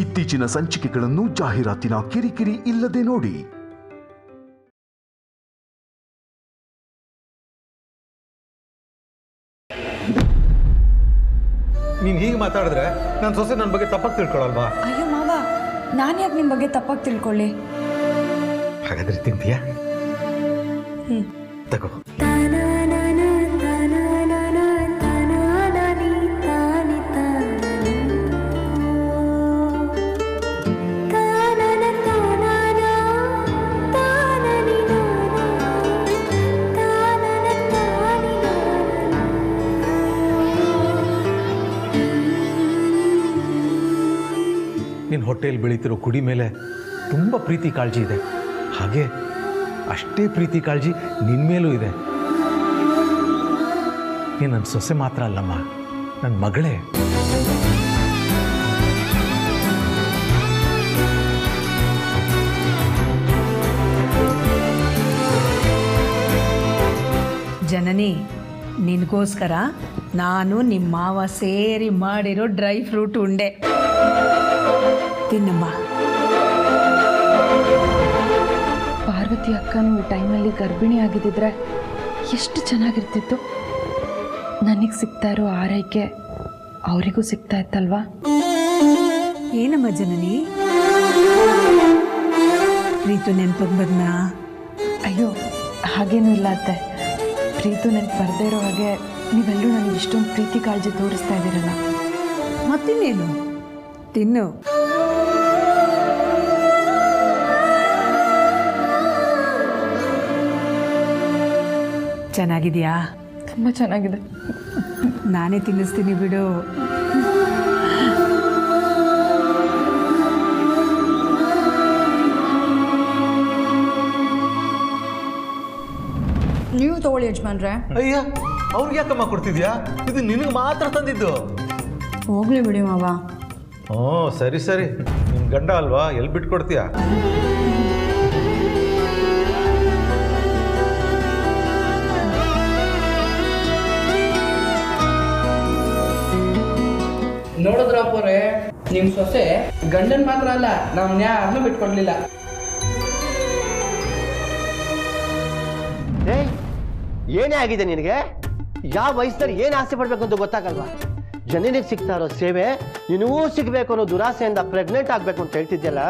ಇತ್ತೀಚಿನ ಸಂಚಿಕೆಗಳನ್ನು ಜಾಹೀರಾತಿನ ಕಿರಿಕಿರಿ ಇಲ್ಲದೆ ನೋಡಿ. ನೀನು ಹೀಗೆ ಮಾತಾಡಿದ್ರೆ ನನ್ನ ಸೊಸೆ ನನ್ನ ಬಗ್ಗೆ ತಪ್ಪಾಗಿ ತಿಳ್ಕೊಳ್ಳಲ್ವಾ? ಅಯ್ಯೋ ಮಾವ, ನಾನು ಯಾಕೆ ನಿಮ್ಮ ಬಗ್ಗೆ ತಪ್ಪಾಗಿ ತಿಳ್ಕೊಳ್ಳಿ? ಹಾಗಾದ್ರೆ ತಿಂತೀಯಾ? ತಗೋ. ನಿನ್ನ ಹೊಟ್ಟೆಯಲ್ಲಿ ಬೆಳೀತಿರೋ ಕುಡಿ ಮೇಲೆ ತುಂಬ ಪ್ರೀತಿ ಕಾಳಜಿ ಇದೆ. ಹಾಗೆ ಅಷ್ಟೇ ಪ್ರೀತಿ ಕಾಳಜಿ ನಿನ್ನ ಮೇಲೂ ಇದೆ. ನೀನು ನನ್ನ ಸೊಸೆ ಮಾತ್ರ ಅಲ್ಲಮ್ಮ, ನನ್ನ ಮಗಳೇ. ಜನನಿ, ನಿನಗೋಸ್ಕರ ನಾನು ನಿಮ್ಮ ಮಾವ ಸೇರಿ ಮಾಡಿರೋ ಡ್ರೈ ಫ್ರೂಟ್ ಉಂಡೆ ತಿನ್ನಮ್ಮ. ಪಾರ್ವತಿ ಅಕ್ಕನೂ ಈ ಟೈಮಲ್ಲಿ ಗರ್ಭಿಣಿ ಆಗಿದ್ದಿದ್ರೆ ಎಷ್ಟು ಚೆನ್ನಾಗಿರ್ತಿತ್ತು. ನನಗೆ ಸಿಗ್ತಾ ಇರೋ ಆರೈಕೆ ಅವರಿಗೂ ಸಿಗ್ತಾ ಇತ್ತಲ್ವಾ? ಏನಮ್ಮ ಜನನಿ, ಪ್ರೀತು ನೆನ್ಪಿಗೆ ಬಂದ್ನಾ? ಅಯ್ಯೋ, ಹಾಗೇನೂ ಇಲ್ಲ ಅತ್ತೆ. ಪ್ರೀತು ನೆನ್ಪು ಬರದೇ ಇರೋ ಹಾಗೆ ನೀವೆಲ್ಲರೂ ನನಗೆ ಇಷ್ಟೊಂದು ಪ್ರೀತಿ ಕಾಳಜಿ ತೋರಿಸ್ತಾ ಇದ್ದೀರಲ್ಲ. ಮತ್ತಿನ್ನೇನು, ತಿನ್ನು. ಚೆನ್ನಾಗಿದೆಯಾ? ತುಂಬ ಚೆನ್ನಾಗಿದೆ. ನಾನೇ ತಿನ್ನಿಸ್ತೀನಿ ಬಿಡು. ನೀವು ತಗೊಳ್ಳಿ ಯಜಮಾನ್ರೆ. ಅಯ್ಯ, ಅವ್ರಿಗೆ ಯಾಕಮ್ಮ ಕೊಡ್ತಿದ್ಯಾ? ಇದು ನಿನಗೆ ಮಾತ್ರ ತಂದಿದ್ದು. ಹೋಗ್ಲಿ ಬಿಡಿ ಮಾವ. ಹ್ಞೂ, ಸರಿ ಸರಿ. ನಿನ್ನ ಗಂಡ ಅಲ್ವಾ, ಎಲ್ಲಿ ಬಿಟ್ಕೊಡ್ತೀಯಾ? ನೋಡಿದ್ರಪ್ಪರೇ, ನಿಮ್ಮ ಸೊಸೆ ಗಂಡನ್ ಮಾತ್ರ ಅಲ್ಲ, ನಮ್ಮನ್ನ ಯಾರನ್ನೂ ಬಿಟ್ಕೊಡ್ಲಿಲ್ಲ. ಏನೇ ಆಗಿದೆ ನಿನಗೆ? ಯಾವ ವಯಸ್ಸಲ್ಲಿ ಏನು ಆಸೆ ಪಡ್ಬೇಕು ಅಂತ ಗೊತ್ತಾಗಲ್ವಾ? ಜನನಿಗೆ ಸಿಗ್ತಾ ಇರೋ ಸೇವೆ ನಿನಗೂ ಸಿಗಬೇಕು ಅನ್ನೋ ದುರಾಸೆಯಿಂದ ಪ್ರೆಗ್ನೆಂಟ್ ಆಗಬೇಕು ಅಂತ ಹೇಳ್ತಿದ್ಯಲ್ಲ.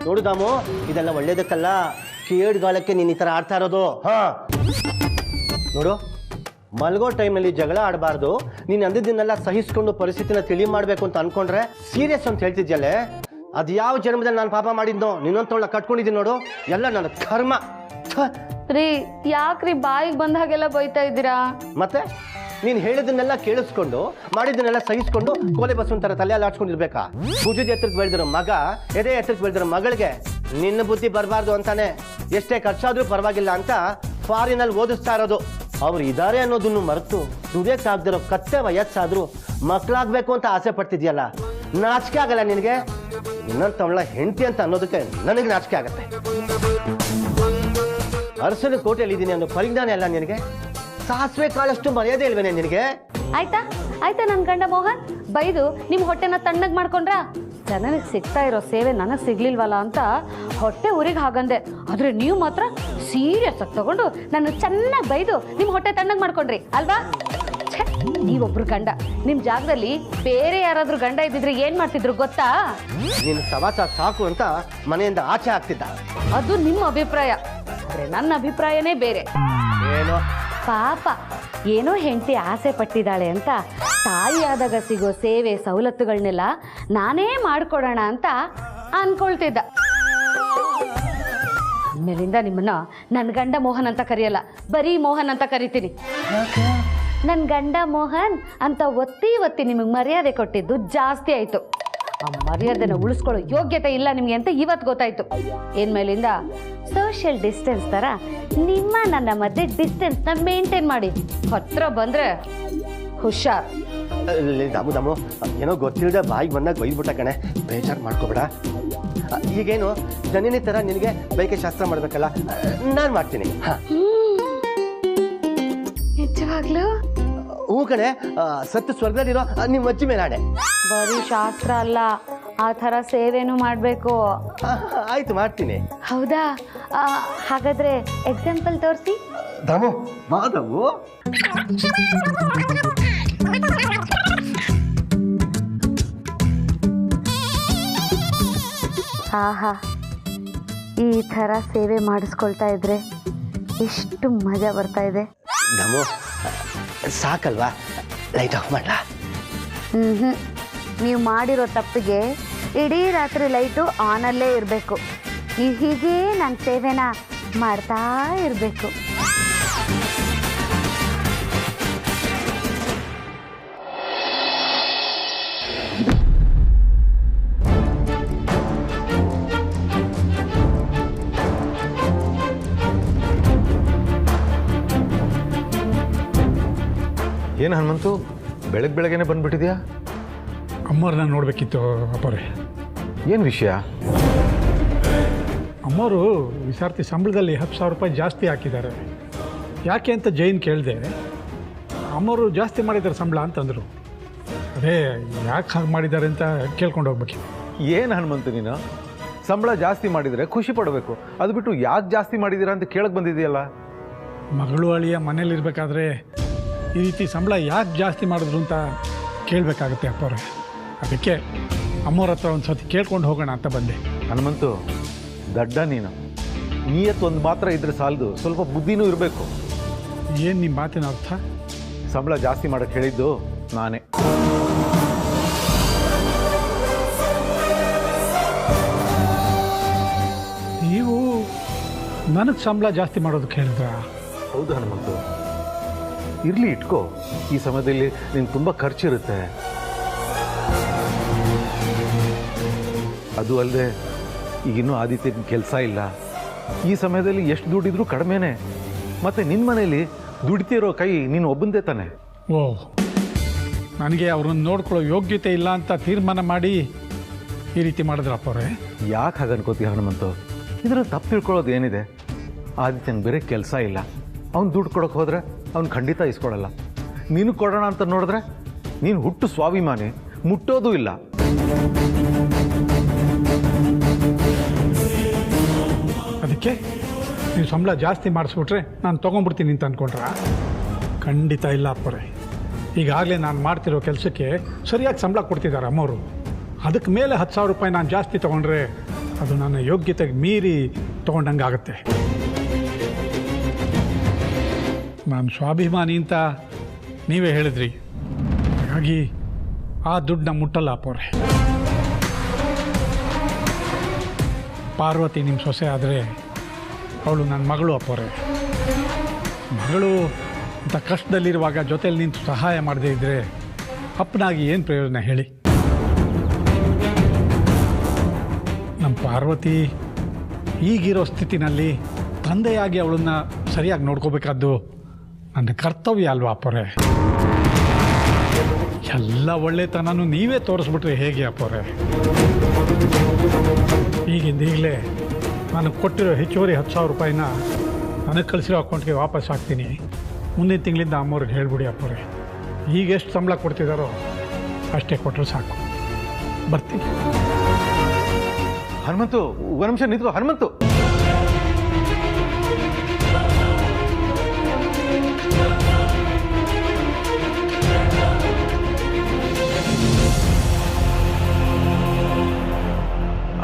ನೋಡು ದಾಮು, ಇದೆಲ್ಲ ಒಳ್ಳೇದಕ್ಕಲ್ಲ. ಕೇಡ್ಗಾಲಕ್ಕೆ ನೀನು ಈ ಥರ ಆಡ್ತಾ ಇರೋದು. ನೋಡು, ಮಲ್ಗೋ ಟೈಮ್ನಲ್ಲಿ ಜಗಳ ಆಡಬಾರ್ದು. ನೀನು ಅಂದಿದ್ದನ್ನೆಲ್ಲ ಸಹಿಸ್ಕೊಂಡು ಪರಿಸ್ಥಿತಿನ ತಿಳಿ ಮಾಡಬೇಕು ಅಂತ ಅನ್ಕೊಂಡ್ರೆ ಸೀರಿಯಸ್ ಅಂತ ಹೇಳ್ತಿದ್ಯಲ್ಲೇ. ಅದು ಯಾವ ಜನ್ಮದಲ್ಲಿ ನಾನು ಪಾಪ ಮಾಡಿದ್ನೋ ನಿನ್ನೊಂತೊಳ್ಳ ಕಟ್ಕೊಂಡಿದ್ದೀನಿ ನೋಡು. ಎಲ್ಲ ನನ್ನ ಕರ್ಮ. ರೀ, ಯಾಕ್ರಿ ಬಾಯಿಗೆ ಬಂದ ಹಾಗೆಲ್ಲ ಬೈತಾ ಇದ್ದೀರಾ? ಮತ್ತೆ ನೀನು ಹೇಳಿದ್ದನ್ನೆಲ್ಲ ಕೇಳಿಸ್ಕೊಂಡು ಮಾಡಿದ್ದನ್ನೆಲ್ಲ ಸಹಿಸ್ಕೊಂಡು ಕೋಲೆ ಬಸ್ಸೊಂಥರ ತಲೆಯಲ್ಲಿ ಆಡ್ಸ್ಕೊಂಡಿರ್ಬೇಕಾ? ಭುಜದ ಎತ್ತರಕ್ಕೆ ಬೆಳೆದಿರೋ ಮಗ ಎದೆ ಎತ್ತರಕ್ಕೆ ಬೆಳೆದಿರೋ ಮಗಳಿಗೆ ನಿನ್ನ ಬುದ್ಧಿ ಬರಬಾರ್ದು ಅಂತಾನೆ ಎಷ್ಟೇ ಖರ್ಚಾದ್ರೂ ಪರವಾಗಿಲ್ಲ ಅಂತ ಫಾರಿನಲ್ಲಿ ಓದಿಸ್ತಾ ಇರೋದು. ಅವ್ರು ಇದ್ದಾರೆ ಅನ್ನೋದನ್ನು ಮರೆತು ದುಡಿಯಕ್ಕಾಗ್ದಿರೋ ಕತ್ತೆ ವಯಸ್ಸಾದ್ರೂ ಮಕ್ಕಳಾಗಬೇಕು ಅಂತ ಆಸೆ ಪಡ್ತಿದ್ಯಲ್ಲ. ನಾಚಿಕೆ ಆಗಲ್ಲ ನಿನಗೆ? ಇನ್ನಂತವಳ ಹೆಂಡತಿ ಅಂತ ಅನ್ನೋದಕ್ಕೆ ನನಗೆ ನಾಚಿಕೆ ಆಗತ್ತೆ. ಅರಸನ ಕೋಟೆಯಲ್ಲಿದ್ದೀನಿ ಅನ್ನೋ ಪರಿಜ್ಞಾನ ಎಲ್ಲ ನಿನಗೆ? ಸಾಸಿವೆ ಕಾಳಷ್ಟು ಮರ್ಯಾದೆ ಇಲ್ವೇನೆ ನಿನಗೆ? ಆಯ್ತಾ ಆಯ್ತಾ ನನ್ನ ಗಂಡ ಮೋಹನ್ ಬೈದು ನಿಮ್ಮ ಹೊಟ್ಟೆನ ತಣ್ಣಗೆ ಮಾಡ್ಕೊಂಡ್ರ? ಜನನಿಗೆ ಸಿಗ್ತಾ ಇರೋ ಸೇವೆ ನನಗೆ ಸಿಗ್ಲಿಲ್ವಲ್ಲ ಅಂತ ಹೊಟ್ಟೆ ಊರಿಗೆ ಹಾಗಂದೆ. ಆದ್ರೆ ನೀವು ಮಾತ್ರ ಸೀರಿಯಸ್ ಆಗಿ ತಗೊಂಡು ನನ್ನ ಚೆನ್ನಾಗಿ ಬೈದು ನಿಮ್ಮ ಹೊಟ್ಟೆ ತಣ್ಣಗೆ ಮಾಡ್ಕೊಂಡ್ರಿ ಅಲ್ವಾ? ನೀವೊಬ್ರು ಗಂಡ, ನಿಮ್ಮ ಜಾಗದಲ್ಲಿ ಬೇರೆ ಯಾರಾದ್ರೂ ಗಂಡ ಇದ್ದಿದ್ರೆ ಏನ್ ಮಾಡ್ತಿದ್ರು ಗೊತ್ತಾ? ನೀನು ಸವಾಸ ಸಾಕು ಅಂತ ಮನೆಯಿಂದ ಆಚೆ ಆಗ್ತಿದ್ದ. ಅದು ನಿಮ್ಮ ಅಭಿಪ್ರಾಯ, ಆದ್ರೆ ನನ್ನ ಅಭಿಪ್ರಾಯನೇ ಬೇರೆ. ಏನೋ ಪಾಪ ಏನೋ ಹೆಂಡತಿ ಆಸೆ ಪಟ್ಟಿದ್ದಾಳೆ ಅಂತ ತಾಯಿಯಾದಾಗ ಸಿಗೋ ಸೇವೆ ಸವಲತ್ತುಗಳನ್ನೆಲ್ಲ ನಾನೇ ಮಾಡ್ಕೊಡೋಣ ಅಂತ ಅನ್ಕೊಳ್ತಿದ್ದ. ಆಮೇಲಿಂದ ನಿಮ್ಮನ್ನ ನನ್ನ ಗಂಡ ಮೋಹನ್ ಅಂತ ಕರೆಯಲ್ಲ, ಬರೀ ಮೋಹನ್ ಅಂತ ಕರಿತೀನಿ. ನನ್ನ ಗಂಡ ಮೋಹನ್ ಅಂತ ಒತ್ತಿ ಒತ್ತಿ ನಿಮಗೆ ಮರ್ಯಾದೆ ಕೊಟ್ಟಿದ್ದು ಜಾಸ್ತಿ ಆಯ್ತು. ಆ ಮರ್ಯಾದೆನ ಉಳಿಸ್ಕೊಳ್ಳೋ ಯೋಗ್ಯತೆ ಇಲ್ಲ ನಿಮಗೆ ಅಂತ ಇವತ್ತು ಗೊತ್ತಾಯ್ತು. ಏನ್ಮೇಲಿಂದ ಸೋಷಿಯಲ್ ಡಿಸ್ಟೆನ್ಸ್ ತರ ನಿಮ್ಮ ನನ್ನ ಮಧ್ಯೆ ಡಿಸ್ಟೆನ್ಸ್ ನ ಮೇಂಟೈನ್ ಮಾಡಿ. ಹತ್ರ ಬಂದ್ರೆ ಹುಷಾರ್. ದಮು ದಮು, ಏನೋ ಗೊತ್ತಿಲ್ಲದೆ ಬಾಯಿಗೆ ಬಂದಾಗ ಬೈದ್ಬಿಟ್ಟ ಕಣೆ, ಬೇಜಾರು ಮಾಡ್ಕೋಬೇಡ. ಈಗೇನು ಜನನಿ ತರ ನಿನಗೆ ಬೈಕೆ ಶಾಸ್ತ್ರ ಮಾಡ್ಬೇಕಲ್ಲ, ನಾನು ಮಾಡ್ತೀನಿ. ನಿಜವಾಗ್ಲೂ? ಹ್ಞೂ ಕಣೆ, ಸತ್ತು ಸ್ವರ್ಗದಲ್ಲಿರೋ ನಿಮ್ಮ ಅಜ್ಜಿ ಮೇಲೆ ಆಣೆ. ಬರೀ ಶಾಸ್ತ್ರ ಅಲ್ಲ, ಆ ಥರ ಸೇವೆನೂ ಮಾಡಬೇಕು. ಆಯ್ತು, ಮಾಡ್ತೀನಿ. ಹೌದಾ? ಹಾಗಾದರೆ ಎಕ್ಸಾಂಪಲ್ ತೋರಿಸಿ. ದಾಮು ಮಾಧವು, ಆಹಾ, ಈ ಥರ ಸೇವೆ ಮಾಡಿಸ್ಕೊಳ್ತಾ ಇದ್ರೆ ಎಷ್ಟು ಮಜಾ ಬರ್ತಾ ಇದೆ. ದಾಮು ಸಾಕಲ್ವಾ? ಲೈಟ್ ಆಫ್ ಮಾಡಲಾ? ನೀವು ಮಾಡಿರೋ ತಪ್ಪಿಗೆ ಇಡೀ ರಾತ್ರಿ ಲೈಟು ಆನಲ್ಲೇ ಇರಬೇಕು. ನೀವು ಹೀಗೇ ನನ್ನ ಸೇವೆನ ಮಾಡ್ತಾ ಇರಬೇಕು. ಏನು ಹನುಮಂತು, ಬೆಳಗ್ಗೆನೆ ಬಂದ್ಬಿಟ್ಟಿದ್ಯಾ? ಅಮ್ಮವ್ರನ್ನ ನೋಡಬೇಕಿತ್ತು ಅಪ್ಪರೇ. ಏನು ವಿಷಯ? ಅಮ್ಮವರು ವಿದ್ಯಾರ್ಥಿ ಸಂಬಳದಲ್ಲಿ 10,000 ರೂಪಾಯಿ ಜಾಸ್ತಿ ಹಾಕಿದ್ದಾರೆ. ಯಾಕೆ ಅಂತ ಜೈನ್ ಕೇಳಿದೆ. ಅಮ್ಮವರು ಜಾಸ್ತಿ ಮಾಡಿದ್ದಾರೆ ಸಂಬಳ ಅಂತಂದರು. ಅದೇ ಯಾಕೆ ಹಾಗೆ ಮಾಡಿದ್ದಾರೆ ಅಂತ ಕೇಳ್ಕೊಂಡು ಹೋಗ್ಬೇಕು. ಏನು ಹನುಮಂತು, ನೀನು ಸಂಬಳ ಜಾಸ್ತಿ ಮಾಡಿದರೆ ಖುಷಿ ಪಡಬೇಕು, ಅದು ಬಿಟ್ಟು ಯಾಕೆ ಜಾಸ್ತಿ ಮಾಡಿದ್ದೀರಾ ಅಂತ ಕೇಳಕ್ಕೆ ಬಂದಿದೆಯಲ್ಲ. ಮಗಳು ಅಳಿಯ ಮನೇಲಿರಬೇಕಾದ್ರೆ ಈ ರೀತಿ ಸಂಬಳ ಯಾಕೆ ಜಾಸ್ತಿ ಮಾಡಿದ್ರು ಅಂತ ಕೇಳಬೇಕಾಗತ್ತೆ ಅಪ್ಪವ್ರೆ. ಅದಕ್ಕೆ ಅಮ್ಮವ್ರ ಹತ್ರ ಒಂದು ಸತಿ ಕೇಳ್ಕೊಂಡು ಹೋಗೋಣ ಅಂತ ಬಂದೆ. ಹನುಮಂತು, ದಡ್ಡ ನೀನು. ನಿಯತ್ತು ಒಂದು ಮಾತ್ರ ಇದ್ರೆ ಸಾಲದು, ಸ್ವಲ್ಪ ಬುದ್ಧಿನೂ ಇರಬೇಕು. ಏನು ನಿಮ್ಮ ಮಾತಿನ ಅರ್ಥ? ಸಂಬಳ ಜಾಸ್ತಿ ಮಾಡೋಕ್ಕೆ ಹೇಳಿದ್ದು ನಾನೇ. ನೀವು ನನಗೆ ಸಂಬಳ ಜಾಸ್ತಿ ಮಾಡೋದಕ್ಕೆ ಹೇಳಿದ್ರಾ? ಹೌದು ಹನುಮಂತು, ಇರಲಿ ಇಟ್ಕೋ. ಈ ಸಮಯದಲ್ಲಿ ನೀನು ತುಂಬ ಖರ್ಚಿರುತ್ತೆ. ಅದು ಅಲ್ಲದೆ ಈಗಿನ್ನೂ ಆದಿತ್ಯನ ಕೆಲಸ ಇಲ್ಲ. ಈ ಸಮಯದಲ್ಲಿ ಎಷ್ಟು ದುಡ್ಡಿದ್ರೂ ಕಡಿಮೆನೇ. ಮತ್ತು ನಿನ್ನ ಮನೇಲಿ ದುಡಿತಿರೋ ಕೈ ನೀನು ಒಬ್ಬಂದೇ ತಾನೆ. ಓ, ನನಗೆ ಅವ್ರನ್ನ ನೋಡ್ಕೊಳ್ಳೋ ಯೋಗ್ಯತೆ ಇಲ್ಲ ಅಂತ ತೀರ್ಮಾನ ಮಾಡಿ ಈ ರೀತಿ ಮಾಡಿದ್ರಪ್ಪವ್ರೆ. ಯಾಕೆ ಹಾಗೆ ಅನ್ಕೋತೀಯ ಹನುಮಂತು? ಇದರಲ್ಲಿ ತಪ್ಪು ತಿಳ್ಕೊಳ್ಳೋದು ಏನಿದೆ? ಆದಿತ್ಯನ ಬೇರೆ ಕೆಲಸ ಇಲ್ಲ. ಅವ್ನು ದುಡ್ಡು ಕೊಡೋಕೆ ಹೋದರೆ ಅವ್ನು ಖಂಡಿತ ಇಸ್ಕೊಳಲ್ಲ. ನೀನು ಕೊಡೋಣ ಅಂತ ನೋಡಿದ್ರೆ ನೀನು ಹುಟ್ಟು ಸ್ವಾಭಿಮಾನಿ, ಮುಟ್ಟೋದು ಇಲ್ಲ. ಅದಕ್ಕೆ ನೀವು ಸಂಬಳ ಜಾಸ್ತಿ ಮಾಡಿಸ್ಬಿಟ್ರೆ ನಾನು ತೊಗೊಂಡ್ಬಿಡ್ತೀನಿ ಅಂತ ಅಂದ್ಕೊಂಡ್ರ? ಖಂಡಿತ ಇಲ್ಲ ಅಪ್ಪರೇ. ಈಗಾಗಲೇ ನಾನು ಮಾಡ್ತಿರೋ ಕೆಲಸಕ್ಕೆ ಸರಿಯಾಗಿ ಸಂಬಳ ಕೊಡ್ತಿದ್ದಾರೆ ಅಮ್ಮವರು. ಅದಕ್ಕೆ ಮೇಲೆ 10,000 ರೂಪಾಯಿ ನಾನು ಜಾಸ್ತಿ ತೊಗೊಂಡ್ರೆ ಅದು ನನ್ನ ಯೋಗ್ಯತೆಗೆ ಮೀರಿ ತೊಗೊಂಡಂಗೆ ಆಗುತ್ತೆ. ನಾನು ಸ್ವಾಭಿಮಾನಿ ಅಂತ ನೀವೇ ಹೇಳಿದ್ರಿ. ಹಾಗಾಗಿ ಆ ದುಡ್ಡನ್ನ ಮುಟ್ಟಲ್ಲ ಅಪ್ಪವ್ರೆ. ಪಾರ್ವತಿ ನಿಮ್ಮ ಸೊಸೆ ಆದರೆ ಅವಳು ನನ್ನ ಮಗಳು ಅಪ್ಪವ್ರೆ. ಮಗಳು ಅಂತ ಕಷ್ಟದಲ್ಲಿರುವಾಗ ಜೊತೆಲಿ ನಿಂತು ಸಹಾಯ ಮಾಡದೇ ಇದ್ದರೆ ಅಪ್ಪನಾಗಿ ಏನು ಪ್ರಯೋಜನ ಹೇಳಿ? ನಮ್ಮ ಪಾರ್ವತಿ ಈಗಿರೋ ಸ್ಥಿತಿನಲ್ಲಿ ತಂದೆಯಾಗಿ ಅವಳನ್ನು ಸರಿಯಾಗಿ ನೋಡ್ಕೋಬೇಕಾದ್ದು ನನ್ನ ಕರ್ತವ್ಯ ಅಲ್ವಾ ಅಪ್ಪವ್ರೆ? ಎಲ್ಲ ಒಳ್ಳೆತನೂ ನೀವೇ ತೋರಿಸ್ಬಿಟ್ರೆ ಹೇಗೆ ಅಪ್ಪವ್ರೆ? ಈಗಿಂದೀಗಲೇ ನಾನು ಕೊಟ್ಟಿರೋ ಹೆಚ್ಚುವರಿ 10,000 ರೂಪಾಯಿನ ನನಗೆ ಕಳಿಸಿರೋ ಅಕೌಂಟ್ಗೆ ವಾಪಸ್ ಹಾಕ್ತೀನಿ. ಮುಂದಿನ ತಿಂಗಳಿಂದ ಅಮ್ಮವ್ರಿಗೆ ಹೇಳ್ಬಿಡಿ ಅಪ್ಪವ್ರೆ. ಈಗ ಎಷ್ಟು ಸಂಬಳ ಕೊಡ್ತಿದ್ದಾರೋ ಅಷ್ಟೇ ಕೊಟ್ಟರು ಸಾಕು. ಬರ್ತೀನಿ. ಹನುಮಂತು, ಒಂದು ನಿಮಿಷ ನಿಂತ್ಕೋ ಹನುಮಂತು.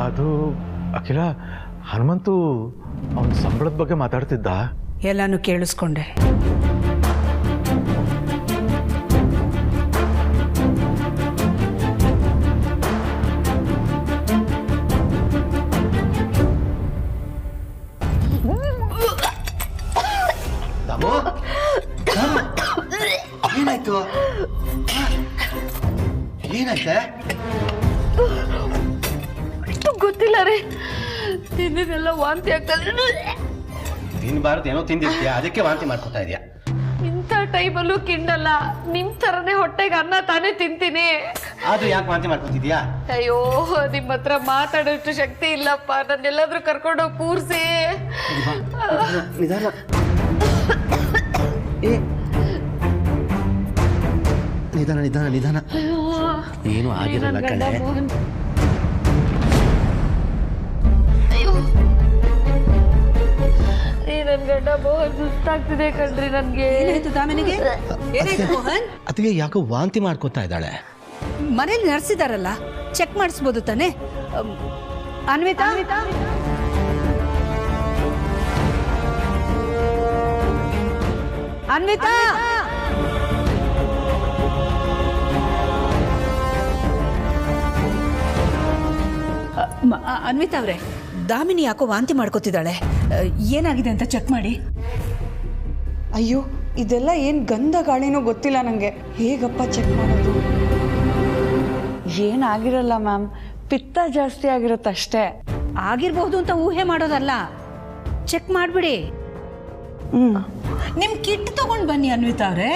ಅದು ಅಖಿಲ, ಹನುಮಂತು ಅವನ ಸಂಬಳದ ಬಗ್ಗೆ ಮಾತಾಡ್ತಿದ್ದ. ಎಲ್ಲಾನು ಕೇಳಿಸ್ಕೊಂಡೆ. ಏನಾಯ್ತು? ಏನಾಯ್ತೆ? ಗೊತ್ತಿಲ್ಲ ರೀ, ತಿಂದಿದ್ದೆಲ್ಲ ವಾಂತಿ ಆಗ್ತದೆ. ತಿನ್ಬಾರ್ದು ಏನೋ ತಿಂದಿರ್ತೀಯ, ಅದಕ್ಕೆ ವಾಂತಿ ಮಾಡ್ಕೊತಾ ಇದೆಯಾ? ಇಂಥ ಟೈಮಲ್ಲೂ ಕಿಂಡಲ್ಲ, ನಿಮ್ ಥರನೇ ಹೊಟ್ಟೆಗೆ ಅನ್ನ ತಾನೇ ತಿಂತೀನಿ. ಅದು ಯಾಕೆ ವಾಂತಿ ಮಾಡ್ಕೊತಿದ್ಯಾ? ಅಯ್ಯೋ, ನಿಮ್ಮ ಹತ್ರ ಮಾತಾಡೋಷ್ಟು ಶಕ್ತಿ ಇಲ್ಲಪ್ಪ. ನನ್ನೆಲ್ಲಾದ್ರೂ ಕರ್ಕೊಂಡೋಗಿ ಕೂರ್ಸಿ. ನಿಧಾನ. ನಿಧಾನ ನಿಧಾನ ನಿಧಾನ. ಏನು ಆಗಿರಲ್ಲ ಕಣೆ. ಮೋಹನ್ ಸುಸ್ತಾಗ್ತಿದೆ ಕಣ್ರಿ ನನ್ಗೆ. ಏನಾಯ್ತು ದಾಮಿನಿಗೆ? ಏನಾಯ್ತು ಮೋಹನ್? ಅದಕ್ಕೆ ಯಾಕೋ ವಾಂತಿ ಮಾಡ್ಕೋತಾ ಇದ್ದಾಳೆ. ಮನೇಲಿ ನರ್ಸಿದಾರಲ್ಲ, ಚೆಕ್ ಮಾಡಿಸ್ಬೋದು ತಾನೆ? ಅನ್ವಿತಾ, ಅನ್ವಿತಾ, ಅನ್ವಿತಾ ಅವ್ರೆ, ದಾಮಿನಿ ಯಾಕೋ ವಾಂತಿ ಮಾಡ್ಕೋತಿದ್ದಾಳೆ. ಏನಾಗಿದೆ ಅಂತ ಚೆಕ್ ಮಾಡಿ. ಅಯ್ಯೋ, ಇದೆಲ್ಲ ಏನು ಗಂಧ ಗಾಳಿನೋ ಗೊತ್ತಿಲ್ಲ ನನಗೆ. ಹೇಗಪ್ಪ ಚೆಕ್ ಮಾಡೋದು? ಏನಾಗಿರಲ್ಲ ಮ್ಯಾಮ್, ಪಿತ್ತ ಜಾಸ್ತಿ ಆಗಿರುತ್ತಷ್ಟೇ. ಆಗಿರ್ಬಹುದು ಅಂತ ಊಹೆ ಮಾಡೋದಲ್ಲ, ಚೆಕ್ ಮಾಡಿಬಿಡಿ. ನಿಮ್ ಕಿಟ್ ತಗೊಂಡು ಬನ್ನಿ ಅನ್ವಿತಾ ಅವ್ರೆ.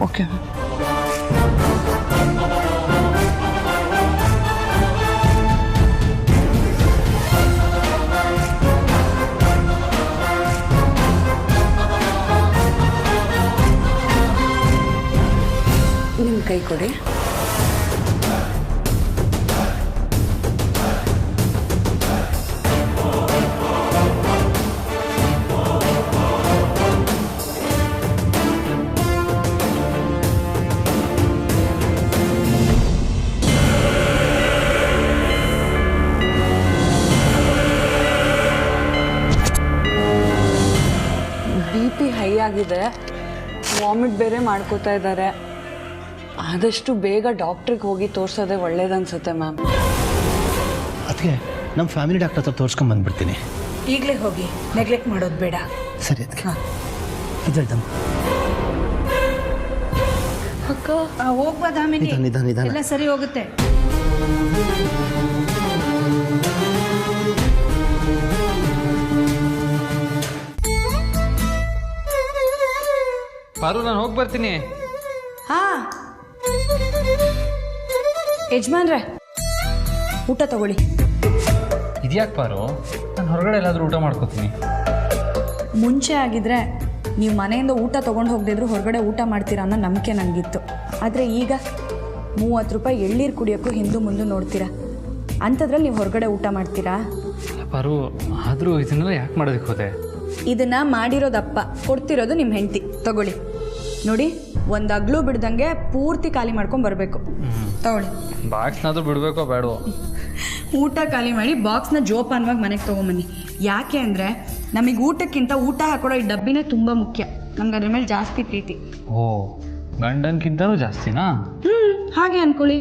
ಓಕೆ. ನಿಮ್ಮ ಕೈ ಕೊಡಿ. BP ಹೈ ಆಗಿದೆ, ವಾಮಿಟ್ ಬೇರೆ ಮಾಡ್ಕೋತಾ ಇದ್ದಾರೆ. ಆದಷ್ಟು ಬೇಗ ಡಾಕ್ಟ್ರಿಗೆ ಹೋಗಿ ತೋರಿಸೋದೇ ಒಳ್ಳೇದನ್ಸುತ್ತೆ ಮ್ಯಾಮ್. ಅದಕ್ಕೆ ನಮ್ಮ ಫ್ಯಾಮಿಲಿ ಡಾಕ್ಟರ್ ಹತ್ರ ತೋರಿಸ್ಕೊಂಡು ಬಂದ್ಬಿಡ್ತೀನಿ. ಈಗಲೇ ಹೋಗಿ, ನೆಗ್ಲೆಕ್ಟ್ ಮಾಡೋದು ಬೇಡ. ಸರಿ ಅದಕ್ಕೆ ಇದಳ್ದಮ್ಮ. ಅಕ್ಕ, ಹೋಗ್ಬಾ ದಾಮಿನಿ, ನಿಧಾನ. ಎಲ್ಲ ಸರಿ ಹೋಗುತ್ತೆ. ಪಾರು, ನಾನು ಹೋಗಿ ಬರ್ತೀನಿ. ಹಾ ಯಜಮಾನ್ರೆ, ಊಟ ತಗೊಳ್ಳಿ. ಇದ್ಯಾಕೆ ಪಾರು? ನಾನು ಹೊರಗಡೆ ಎಲ್ಲಾದರೂ ಊಟ ಮಾಡ್ಕೋತೀನಿ. ಮುಂಚೆ ಆಗಿದ್ರೆ ನೀವು ಮನೆಯಿಂದ ಊಟ ತೊಗೊಂಡು ಹೋಗದಿದ್ರು ಹೊರಗಡೆ ಊಟ ಮಾಡ್ತೀರಾ ಅನ್ನೋ ನಂಬಿಕೆ ನನಗಿತ್ತು. ಆದರೆ ಈಗ 30 ರೂಪಾಯಿ ಎಳ್ಳೀರು ಕುಡಿಯೋಕ್ಕೂ ಹಿಂದೂ ಮುಂದೆ ನೋಡ್ತೀರಾ. ಅಂಥದ್ರಲ್ಲಿ ನೀವು ಹೊರಗಡೆ ಊಟ ಮಾಡ್ತೀರಾ? ಪಾರು, ಆದರೂ ಇದನ್ನೆಲ್ಲ ಯಾಕೆ ಮಾಡೋದಕ್ಕೆ ಹೋದೆ? ಇದನ್ನು ಮಾಡಿರೋದಪ್ಪ, ಕೊಡ್ತಿರೋದು ನಿಮ್ಮ ಹೆಂಡತಿ. ತಗೊಳ್ಳಿ. ನೋಡಿ, ಒಂದು ಅಗ್ಲು ಬಿಡ್ದಂಗೆ ಪೂರ್ತಿ ಖಾಲಿ ಮಾಡ್ಕೊಂಡು ಬರಬೇಕು. ತಗೊಳ್ಳಿ. ಬಾಕ್ಸ್ನಾದ್ರೂ ಬಿಡಬೇಕೋ ಬೇಡವೋ? ಊಟ ಖಾಲಿ ಮಾಡಿ ಬಾಕ್ಸ್ನ ಜೋಪಾನವಾಗಿ ಮನೆಗೆ ತೊಗೊಂಬನ್ನಿ. ಯಾಕೆ ಅಂದರೆ ನಮಗೆ ಊಟಕ್ಕಿಂತ ಊಟ ಹಾಕೊಡೋ ಈ ಡಬ್ಬಿನೇ ತುಂಬ ಮುಖ್ಯ. ನಮ್ಗೆ ಅದ್ರ ಮೇಲೆ ಜಾಸ್ತಿ ಪ್ರೀತಿ. ಓ, ಗಂಡನ್ಕಿಂತನೂ ಜಾಸ್ತಿನಾ? ಹಾಗೆ ಅಂದ್ಕೊಳ್ಳಿ.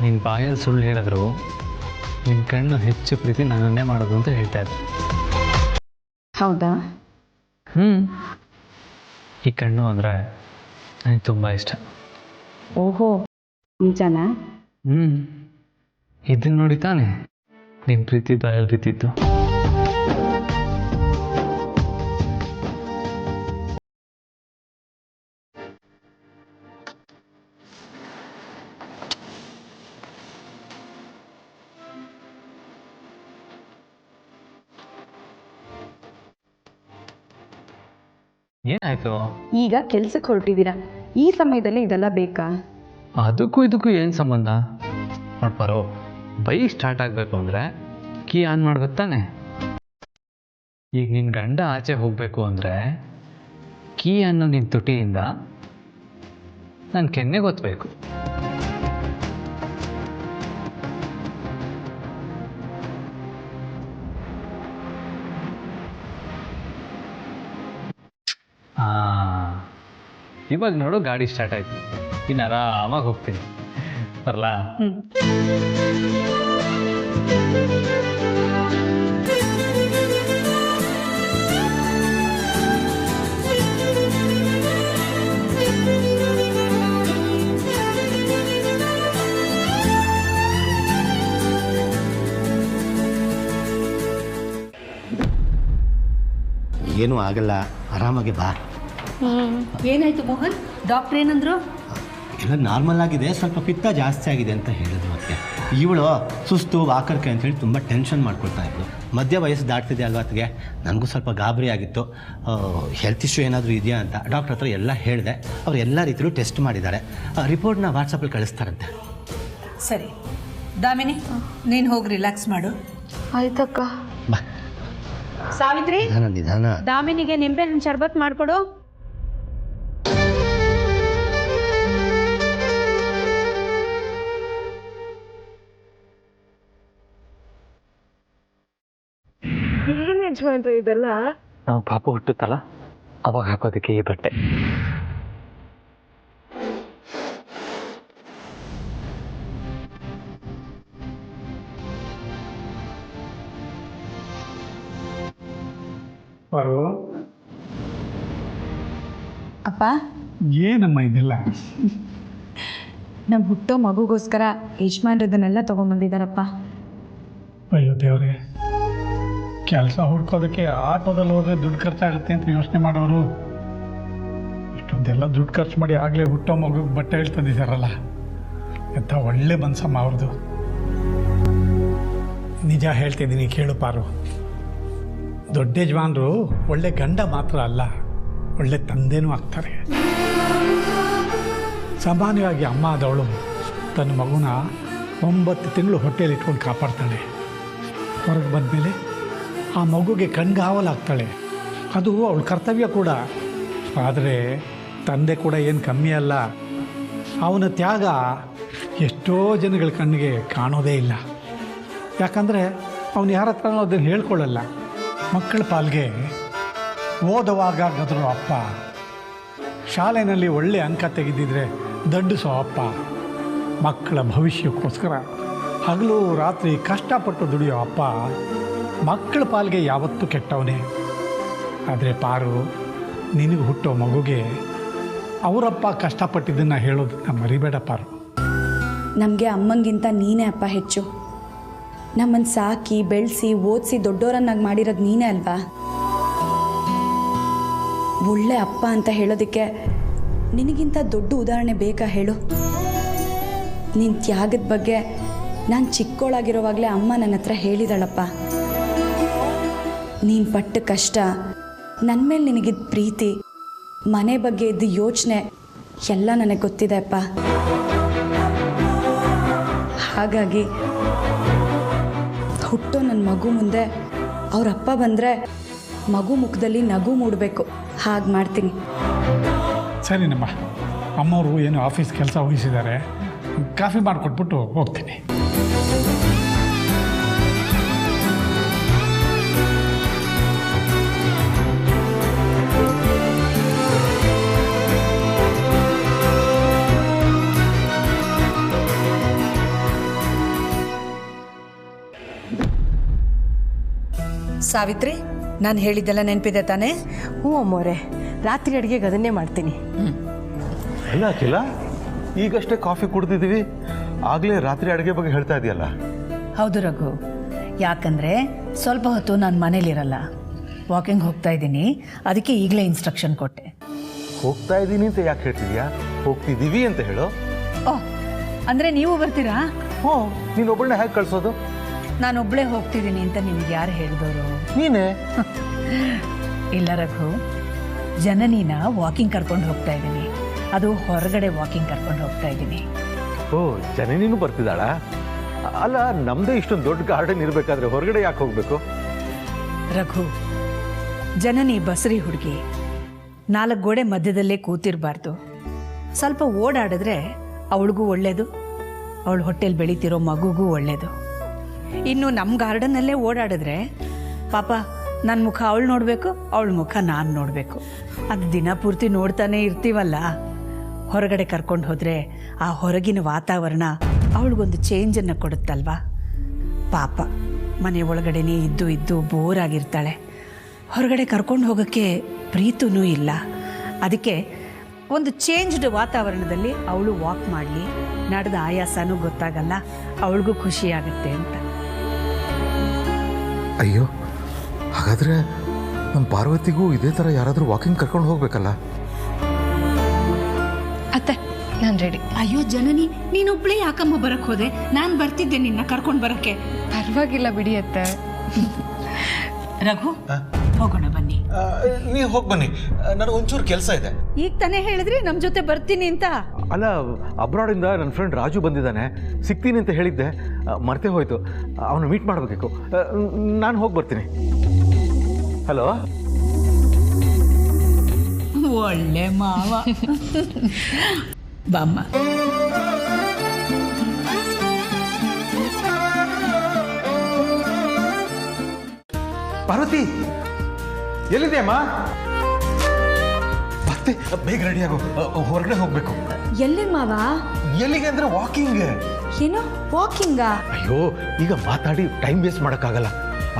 ನಿನ್ನ ಬಾಯಲ್ಲಿ ಸುಳ್ಳು ಹೇಳಿದ್ರು ನಿನ್ನ ಕಣ್ಣು ಹೆಚ್ಚು ಪ್ರೀತಿ ನನ್ನನ್ನೇ ಮಾಡೋದು ಅಂತ ಹೇಳ್ತಾ ಇದ್ದೆ. ಹೌದಾ? ಈ ಕಣ್ಣು ಅಂದರೆ ನನಗೆ ತುಂಬ ಇಷ್ಟ. ಓಹೋ, ನಿಜನಾ? ಇದನ್ನ ನೋಡಿ ತಾನೆ ನಿನ್ನ ಪ್ರೀತಿ ಬಾಯಲ್ಲಿ ಬಿದ್ದಿದ್ದು. ಏನಾಯ್ತು? ಈಗ ಕೆಲ್ಸಕ್ಕೆ ಹೊರಟಿದ್ದೀರಾ, ಈ ಸಮಯದಲ್ಲಿ ಇದೆಲ್ಲ ಬೇಕಾ? ಅದಕ್ಕೂ ಇದಕ್ಕೂ ಏನು ಸಂಬಂಧ? ನೋಡ್ಪಾರೋ, ಬೈಕ್ ಸ್ಟಾರ್ಟ್ ಆಗಬೇಕು ಅಂದರೆ ಕೀ ಆನ್ ಮಾಡ್ಬೇಕು ತಾನೆ. ಈಗ ನಿನ್ನ ಗಂಡ ಆಚೆ ಹೋಗಬೇಕು ಅಂದರೆ ಕೀ ಅನ್ನೋ ನಿನ್ನ ತುಟಿಯಿಂದ ನನ್ನ ಕೆನ್ನೆ ಗೊತ್ತಬೇಕು. ಇವಾಗ ನೋಡು, ಗಾಡಿ ಸ್ಟಾರ್ಟ್ ಆಯ್ತು. ಇನ್ನು ಆರಾಮಾಗಿ ಹೋಗ್ತೀನಿ. ಬರಲಾ? ಏನೂ ಆಗಲ್ಲ, ಆರಾಮಾಗಿ ಬಾ. ಏನಾಯ್ತು ಮೋಹನ್? ಡಾಕ್ಟ್ರ್ ಏನಂದ್ರು? ಎಲ್ಲ ನಾರ್ಮಲ್ ಆಗಿದೆ, ಸ್ವಲ್ಪ ಪಿತ್ತ ಜಾಸ್ತಿ ಆಗಿದೆ ಅಂತ ಹೇಳಿದ್ರು. ಮತ್ತೆ ಇವಳು ಸುಸ್ತು ವಾಕರ್ಕೆ ಅಂತೇಳಿ ತುಂಬ ಟೆನ್ಷನ್ ಮಾಡ್ಕೊಳ್ತಾ ಇದ್ಲು. ಮಧ್ಯ ವಯಸ್ಸು ದಾಟ್ತಿದೆ ಅಲ್ವಾ ಅದಕ್ಕೆ. ನನಗೂ ಸ್ವಲ್ಪ ಗಾಬರಿ ಆಗಿತ್ತು. ಹೆಲ್ತ್ ಇಶ್ಯೂ ಏನಾದರೂ ಇದೆಯಾ ಅಂತ ಡಾಕ್ಟ್ರ್ ಹತ್ರ ಎಲ್ಲ ಹೇಳಿದೆ. ಅವ್ರು ಎಲ್ಲ ರೀತಿಯಲ್ಲೂ ಟೆಸ್ಟ್ ಮಾಡಿದ್ದಾರೆ. ರಿಪೋರ್ಟ್ನ ವಾಟ್ಸಪ್ಪಲ್ಲಿ ಕಳಿಸ್ತಾರಂತೆ. ಸರಿ ದಾಮಿನಿ, ನೀನು ಹೋಗಿ ರಿಲ್ಯಾಕ್ಸ್ ಮಾಡು. ಆಯ್ತಕ್ಕ. ಬಾ ಸಾವಿತ್ರಿ, ನಿಧಾನ. ದಾಮಿನಿಗೆ ನಿಂಬೆಹಣ್ಣು ಶರ್ಬತ್ ಮಾಡಿಕೊಡು. ಇದೆಲ್ಲ ನಾವು ಪಾಪ ಹುಟ್ಟುತ್ತಲ್ಲ ಅವಾಗ ಹಾಕೋದಕ್ಕೆ ಈ ಬಟ್ಟೆ. ಅಪ್ಪ, ಏನಮ್ಮ ಇದೆಲ್ಲ? ನಮ್ಮ ಹುಟ್ಟೋ ಮಗುಗೋಸ್ಕರ ಯಜಮಾನ್ರದನ್ನೆಲ್ಲ ತೊಗೊಂಬಂದಿದ್ದಾರಪ್ಪ. ಅಯ್ಯೋ ದೇವ್ರೆ, ಕೆಲಸ ಹುಡ್ಕೋದಕ್ಕೆ ಆಟೋದಲ್ಲಿ ಹೋದ್ರೆ ದುಡ್ಡು ಖರ್ಚಾಗುತ್ತೆ ಅಂತ ಯೋಚನೆ ಮಾಡೋರು ಇಷ್ಟೊಂದೆಲ್ಲ ದುಡ್ಡು ಖರ್ಚು ಮಾಡಿ ಆಗಲೇ ಹುಟ್ಟೋ ಮಗುಗೆ ಬಟ್ಟೆ ಹೇಳ್ತಂದಿದ್ದಾರಲ್ಲ, ಎಂಥ ಒಳ್ಳೆ ಮನ್ಸಮ್ಮ ಅವ್ರದ್ದು. ನಿಜ ಹೇಳ್ತಿದ್ದೀನಿ ಕೇಳು ಪಾರು, ದೊಡ್ಡ ಯಜಮಾನರು ಒಳ್ಳೆ ಗಂಡ ಮಾತ್ರ ಅಲ್ಲ, ಒಳ್ಳೆ ತಂದೆನೂ ಆಗ್ತಾರೆ. ಸಾಮಾನ್ಯವಾಗಿ ಅಮ್ಮ ಆದವಳು ತನ್ನ ಮಗುನ 9 ತಿಂಗಳು ಹೊಟ್ಟೆಯಲ್ಲಿ ಇಟ್ಕೊಂಡು ಕಾಪಾಡ್ತಾಳೆ. ಹೊರಗೆ ಬಂದಮೇಲೆ ಆ ಮಗುಗೆ ಕಣ್ಗಾವಲಾಗ್ತಾಳೆ. ಅದು ಅವಳ ಕರ್ತವ್ಯ ಕೂಡ. ಆದರೆ ತಂದೆ ಕೂಡ ಏನು ಕಮ್ಮಿ ಅಲ್ಲ. ಅವನ ತ್ಯಾಗ ಎಷ್ಟೋ ಜನಗಳ ಕಣ್ಣಿಗೆ ಕಾಣೋದೇ ಇಲ್ಲ. ಯಾಕಂದರೆ ಅವನು ಯಾರ ಹತ್ರನೂ ಅದನ್ನು ಹೇಳ್ಕೊಳ್ಳಲ್ಲ. ಮಕ್ಕಳ ಪಾಲ್ಗೆ ಓದುವಾಗ ಗದರೋ ಅಪ್ಪ, ಶಾಲೆಯಲ್ಲಿ ಒಳ್ಳೆ ಅಂಕ ತೆಗೆದಿದ್ರೆ ದಂಡಿಸೋ ಅಪ್ಪ, ಮಕ್ಕಳ ಭವಿಷ್ಯಕ್ಕೋಸ್ಕರ ಹಗಲು ರಾತ್ರಿ ಕಷ್ಟಪಟ್ಟು ದುಡಿಯೋ ಅಪ್ಪ ಮಕ್ಕಳ ಪಾಲ್ಗೆ ಯಾವತ್ತೂ ಕೆಟ್ಟವನೇ. ಆದರೆ ಪಾರು, ನಿನಗೆ ಹುಟ್ಟೋ ಮಗುಗೆ ಅವರಪ್ಪ ಕಷ್ಟಪಟ್ಟಿದ್ದನ್ನು ಹೇಳೋದನ್ನ ಮರಿಬೇಡ ಪಾರು. ನಮಗೆ ಅಮ್ಮಂಗಿಂತ ನೀನೇ ಅಪ್ಪ ಹೆಚ್ಚು. ನಮ್ಮನ್ನು ಸಾಕಿ ಬೆಳೆಸಿ ಓದಿಸಿ ದೊಡ್ಡೋರನ್ನಾಗಿ ಮಾಡಿರೋದು ನೀನೇ ಅಲ್ವಾ? ಒಳ್ಳೆ ಅಪ್ಪ ಅಂತ ಹೇಳೋದಕ್ಕೆ ನಿನಗಿಂತ ದೊಡ್ಡ ಉದಾಹರಣೆ ಬೇಕಾ ಹೇಳು? ನಿನ್ನ ತ್ಯಾಗದ ಬಗ್ಗೆ ನಾನು ಚಿಕ್ಕೋಳಾಗಿರೋವಾಗಲೇ ಅಮ್ಮ ನನ್ನ ಹತ್ರ ಹೇಳಿದಾಳಪ್ಪ. ನೀನು ಪಟ್ಟ ಕಷ್ಟ, ನನ್ನ ಮೇಲೆ ನಿನಗಿದ್ದ ಪ್ರೀತಿ, ಮನೆ ಬಗ್ಗೆ ಇದ್ದ ಯೋಚನೆ ಎಲ್ಲ ನನಗೆ ಗೊತ್ತಿದೆ ಅಪ್ಪ. ಹಾಗಾಗಿ ಹುಟ್ಟೋ ನನ್ನ ಮಗು ಮುಂದೆ ಅವರಪ್ಪ ಬಂದರೆ ಮಗು ಮುಖದಲ್ಲಿ ನಗು ಮೂಡಬೇಕು, ಹಾಗೆ ಮಾಡ್ತೀನಿ. ಸರಿನಮ್ಮ, ಅಮ್ಮವರು ಏನು ಆಫೀಸ್ ಕೆಲಸ ವಹಿಸಿದ್ದಾರೆ, ಕಾಫಿ ಮಾಡಿಕೊಟ್ಬಿಟ್ಟು ಹೋಗ್ತೀನಿ. ಸಾವಿತ್ರಿ, ನಾನು ಹೇಳಿದ್ದೆಲ್ಲ ನೆನಪಿದೆ ತಾನೇ? ಹ್ಞೂ ಅಮ್ಮೋರೆ, ರಾತ್ರಿ ಅಡುಗೆಗೆ ಅದನ್ನೇ ಮಾಡ್ತೀನಿ. ಇಲ್ಲ ಅಖಿಲ, ಈಗಷ್ಟೇ ಕಾಫಿ ಕುಡ್ದಿದ್ದೀವಿ, ಆಗಲೇ ರಾತ್ರಿ ಅಡುಗೆ ಬಗ್ಗೆ ಹೇಳ್ತಾ ಇದೆಯಲ್ಲ. ಹೌದು ರಘು, ಯಾಕಂದರೆ ಸ್ವಲ್ಪ ಹೊತ್ತು ನಾನು ಮನೇಲಿರಲ್ಲ, ವಾಕಿಂಗ್ ಹೋಗ್ತಾ ಇದ್ದೀನಿ, ಅದಕ್ಕೆ ಈಗಲೇ ಇನ್ಸ್ಟ್ರಕ್ಷನ್ ಕೊಟ್ಟೆ. ಹೋಗ್ತಾ ಇದ್ದೀನಿ ಅಂತ ಯಾಕೆ ಹೇಳ್ತಿದ್ಯಾ? ಹೋಗ್ತಿದ್ದೀವಿ ಅಂತ ಹೇಳು. ಓಹ್, ಅಂದರೆ ನೀವು ಬರ್ತೀರಾ? ಹ್ಞೂ, ನೀನೊಬ್ಬಳನ್ನ ಹೇಗೆ ಕಳಿಸೋದು? ನಾನೊಬ್ಬಳೇ ಹೋಗ್ತಿದ್ದೀನಿ ಅಂತ ನಿಮ್ಗೆ ಯಾರು ಹೇಳಿದವರು? ನೀನೇ. ಇಲ್ಲ ರಘು, ಜನನಿನ ವಾಕಿಂಗ್ ಕರ್ಕೊಂಡು ಹೋಗ್ತಾ ಇದ್ದೀನಿ, ಅದು ಹೊರಗಡೆ ವಾಕಿಂಗ್ ಕರ್ಕೊಂಡು ಹೋಗ್ತಾ ಇದ್ದೀನಿ. ಓ, ಜನನಿನೂ ಬರ್ತಿದ್ದಾಳ? ಅಲ್ಲ, ನಮ್ಮದೇ ಇಷ್ಟೊಂದು ದೊಡ್ಡ ಗಾರ್ಡನ್ ಇರಬೇಕಾದ್ರೆ ಹೊರಗಡೆ ಯಾಕೆ ಹೋಗಬೇಕು? ರಘು, ಜನನಿ ಬಸರಿ ಹುಡುಗಿ, 4 ಗೋಡೆ ಮಧ್ಯದಲ್ಲೇ ಕೂತಿರಬಾರ್ದು. ಸ್ವಲ್ಪ ಓಡಾಡಿದ್ರೆ ಅವಳಿಗೂ ಒಳ್ಳೆಯದು, ಅವಳ ಹೊಟ್ಟೆಲಿ ಬೆಳೀತಿರೋ ಮಗುಗೂ ಒಳ್ಳೆಯದು. ಇನ್ನು ನಮ್ಮ ಗಾರ್ಡನ್ನಲ್ಲೇ ಓಡಾಡಿದ್ರೆ ಪಾಪ ನನ್ನ ಮುಖ ಅವಳು ನೋಡಬೇಕು, ಅವಳ ಮುಖ ನಾನು ನೋಡಬೇಕು. ಅದು ದಿನ ಪೂರ್ತಿ ನೋಡ್ತಾನೆ ಇರ್ತೀವಲ್ಲ. ಹೊರಗಡೆ ಕರ್ಕೊಂಡು ಹೋದರೆ ಆ ಹೊರಗಿನ ವಾತಾವರಣ ಅವಳಿಗೊಂದು ಚೇಂಜನ್ನು ಕೊಡುತ್ತಲ್ವಾ. ಪಾಪ ಮನೆ ಒಳಗಡೆನೇ ಇದ್ದು ಬೋರ್ ಆಗಿರ್ತಾಳೆ. ಹೊರಗಡೆ ಕರ್ಕೊಂಡು ಹೋಗೋಕ್ಕೆ ಪ್ರೀತಿನೂ ಇಲ್ಲ. ಅದಕ್ಕೆ ಒಂದು ಚೇಂಜ್ಡ್ ವಾತಾವರಣದಲ್ಲಿ ಅವಳು ವಾಕ್ ಮಾಡಲಿ, ನಡೆದ ಆಯಾಸನೂ ಗೊತ್ತಾಗಲ್ಲ, ಅವಳಿಗೂ ಖುಷಿಯಾಗುತ್ತೆ ಅಂತ. ಅಯ್ಯೋ, ಹಾಗಾದರೆ ನಮ್ಮ ಪಾರ್ವತಿಗೂ ಇದೇ ಥರ ಯಾರಾದರೂ ವಾಕಿಂಗ್ ಕರ್ಕೊಂಡು ಹೋಗ್ಬೇಕಲ್ಲ? ಅತ್ತೆ, ನಾನು ರೆಡಿ. ಅಯ್ಯೋ ಜನನಿ, ನೀನೊಬ್ಳೇ ಯಾಕಮ್ಮ ಬರಕ್ ಹೋದೆ? ನಾನು ಬರ್ತಿದ್ದೆ ನಿನ್ನ ಕರ್ಕೊಂಡು ಬರಕ್ಕೆ. ಪರವಾಗಿಲ್ಲ ಬಿಡಿ ಅತ್ತೆ. ರಘು, ಹೋಗೋಣ ಬನ್ನಿ. ನೀವು ಹೋಗಿ ಬನ್ನಿ, ನನಗೆ ಒಂಚೂರು ಕೆಲಸ ಇದೆ. ಈಗ ತಾನೇ ಹೇಳಿದ್ರಿ ನಮ್ಮ ಜೊತೆ ಬರ್ತೀನಿ ಅಂತ. ಅಲ್ಲ, ಅಬ್ರಾಡಿಂದ ನನ್ನ ಫ್ರೆಂಡ್ ರಾಜು ಬಂದಿದ್ದಾನೆ, ಸಿಗ್ತೀನಿ ಅಂತ ಹೇಳಿದ್ದೆ, ಮರ್ತೇ ಹೋಯ್ತು. ಅವನು ಮೀಟ್ ಮಾಡಬೇಕು. ನಾನು ಹೋಗಿ ಬರ್ತೀನಿ. ಹಲೋ. ಒಳ್ಳೆ ಮಾವ. ಬಾಮ್ಮ. ಪಾರ್ವತಿ, ಎಲ್ಲಿದೆಯಮ್ಮ? ಮತ್ತೆ ಬೇಗ ರೆಡಿ ಆಗು, ಹೊರಗಡೆ ಹೋಗ್ಬೇಕು. ಎಲ್ಲಿಗೆ ಮಾವ? ಎಲ್ಲಿಗೆ ಅಂದ್ರೆ ವಾಕಿಂಗ್. ಏನು ವಾಕಿಂಗಾ? ಅಯ್ಯೋ, ಈಗ ಮಾತಾಡಿ ಟೈಮ್ ವೇಸ್ಟ್ ಮಾಡೋಕ್ಕಾಗಲ್ಲ.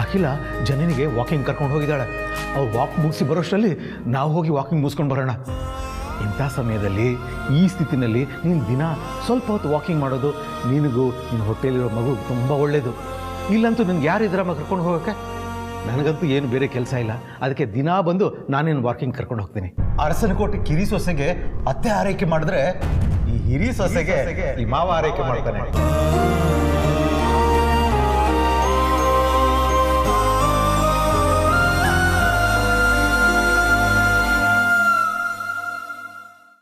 ಅಖಿಲ ಜನನಿಗೆ ವಾಕಿಂಗ್ ಕರ್ಕೊಂಡು ಹೋಗಿದ್ದಾಳೆ. ಅವ್ರು ವಾಕ್ ಮುಗಿಸಿ ಬರೋಷ್ಟರಲ್ಲಿ ನಾವು ಹೋಗಿ ವಾಕಿಂಗ್ ಮುಗಿಸ್ಕೊಂಡು ಬರೋಣ. ಇಂಥ ಸಮಯದಲ್ಲಿ, ಈ ಸ್ಥಿತಿನಲ್ಲಿ ನೀನು ದಿನ ಸ್ವಲ್ಪ ಹೊತ್ತು ವಾಕಿಂಗ್ ಮಾಡೋದು ನಿನಗೂ ನಿನ್ನ ಹೊಟ್ಟೆಲಿರೋ ಮಗು ತುಂಬ ಒಳ್ಳೆಯದು. ಇಲ್ಲಂತೂ ನಿನ್ಗೆ ಯಾರಿದ್ರಮ್ಮ ಕರ್ಕೊಂಡು ಹೋಗೋಕ್ಕೆ? ನನಗಂತೂ ಏನು ಬೇರೆ ಕೆಲಸ ಇಲ್ಲ, ಅದಕ್ಕೆ ದಿನ ಬಂದು ನಾನೇನು ವಾಕಿಂಗ್ ಕರ್ಕೊಂಡು ಹೋಗ್ತೀನಿ. ಅರಸನಕೋಟೆ ಕಿರಿ ಸೊಸೆಗೆ ಅತ್ತೆ ಆರೈಕೆ ಮಾಡಿದ್ರೆ, ಈ ಹಿರಿ ಸೊಸೆಗೆ ಈ ಮಾವ ಆರೈಕೆ ಮಾಡ್ತಾನೆ.